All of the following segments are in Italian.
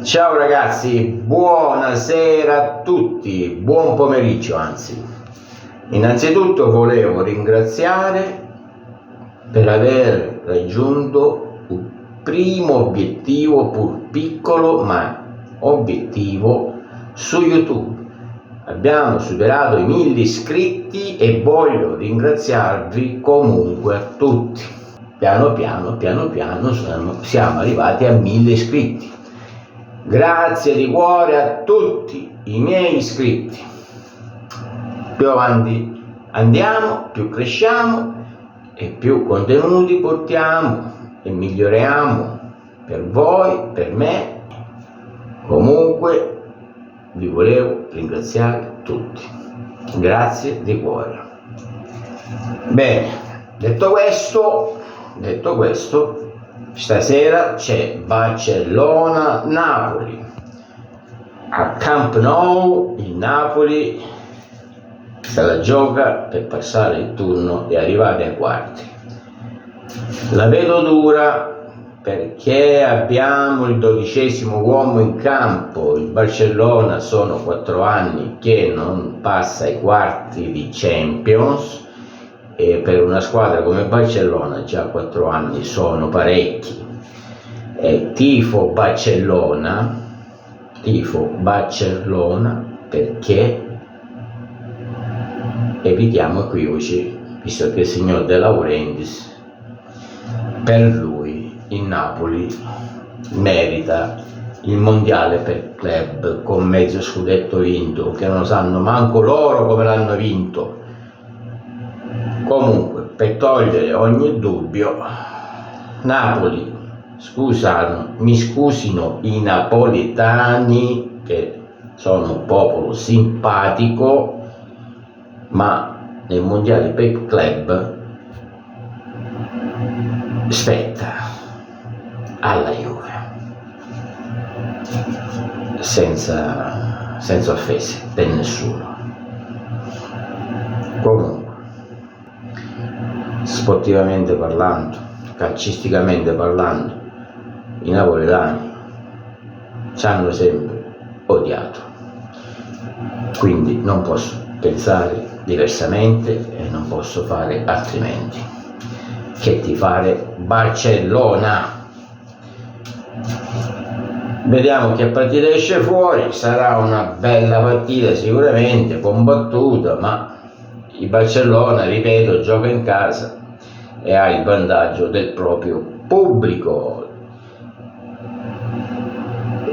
Ciao ragazzi, buonasera a tutti, buon pomeriggio anzi. Innanzitutto volevo ringraziare per aver raggiunto un primo obiettivo, pur piccolo ma obiettivo, su YouTube. Abbiamo superato i 1000 iscritti e voglio ringraziarvi comunque tutti. Piano piano siamo arrivati a 1000 iscritti. Grazie di cuore a tutti i miei iscritti. Più avanti andiamo, più cresciamo e più contenuti portiamo e miglioriamo per voi, per me. Comunque vi volevo ringraziare tutti. Grazie di cuore. Bene, detto questo, stasera c'è Barcellona-Napoli. A Camp Nou il Napoli se la gioca per passare il turno e arrivare ai quarti. La vedo dura perché abbiamo il 12° uomo in campo. Il Barcellona sono 4 anni che non passa ai quarti di Champions. E per una squadra come Barcellona già 4 anni sono parecchi. Tifo Barcellona perché evitiamo equivoci, visto che il signor De Laurentiis, per lui il Napoli merita il mondiale per club con mezzo scudetto vinto, che non sanno manco loro come l'hanno vinto. Comunque, per togliere ogni dubbio, Napoli, mi scusino i napoletani che sono un popolo simpatico, ma nel mondiale per club spetta alla Juve, senza offese per nessuno. Comunque, sportivamente parlando, calcisticamente parlando, i napoletani ci hanno sempre odiato, quindi non posso pensare diversamente e non posso fare altrimenti che tifare Barcellona. Vediamo che partita esce fuori. Sarà una bella partita sicuramente, combattuta, ma il Barcellona, ripeto, gioca in casa e ha il vantaggio del proprio pubblico.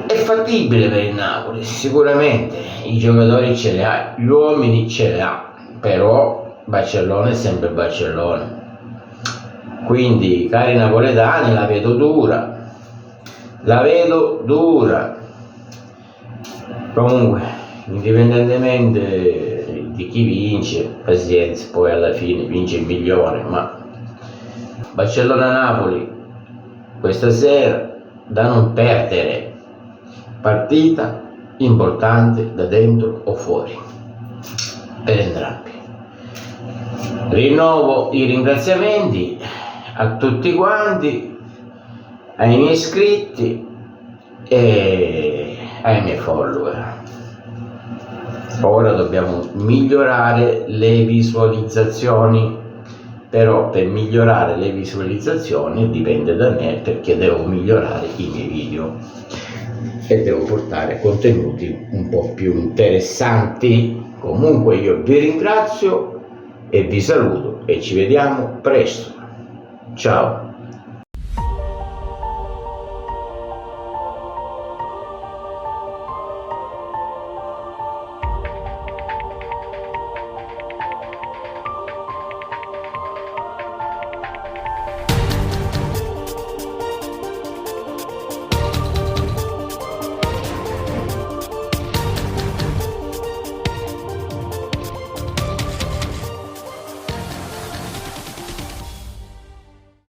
È fattibile per il Napoli, sicuramente, i giocatori ce li ha, gli uomini ce li ha, però Barcellona è sempre Barcellona. Quindi, cari napoletani, la vedo dura. Comunque, indipendentemente di chi vince, pazienza, poi alla fine vince il migliore, ma Barcellona-Napoli questa sera da non perdere, partita importante da dentro o fuori per entrambi. Rinnovo i ringraziamenti a tutti quanti, ai miei iscritti e ai miei follower. Ora dobbiamo migliorare le visualizzazioni, però per migliorare le visualizzazioni dipende da me, perché devo migliorare i miei video e devo portare contenuti un po' più interessanti. Comunque io vi ringrazio e vi saluto e ci vediamo presto. Ciao.